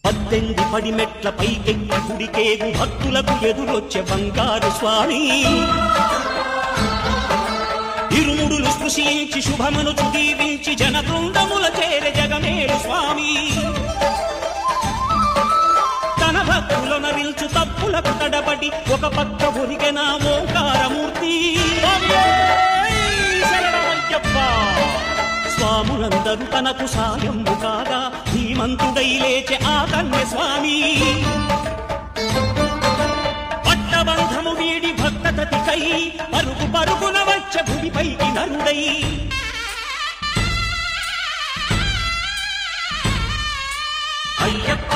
18 పడిమెట్ల పైకెక్కి గుడికేగు భక్తులకు ఎదురొచ్చే బంగారు స్వామి ఇరుముడులు స్పృశించి శుభమనుచు దీవించి జన బృందముల చేరే జగమేలు స్వామి తన భక్తుల నరిల్చు తప్పులకు తడబడి ఒక పక్క ఒరిగెన ఓంకారమూర్తి స్వాములందరూ తనకు సాయము కాగా ధీమంతుడై లేచే ఆ కన్య స్వామి పట్టబంధము వీడి భక్తతతికై పరుగు పరుగున వచ్చ భూమిపైకి నరుడై అయ్యప్ప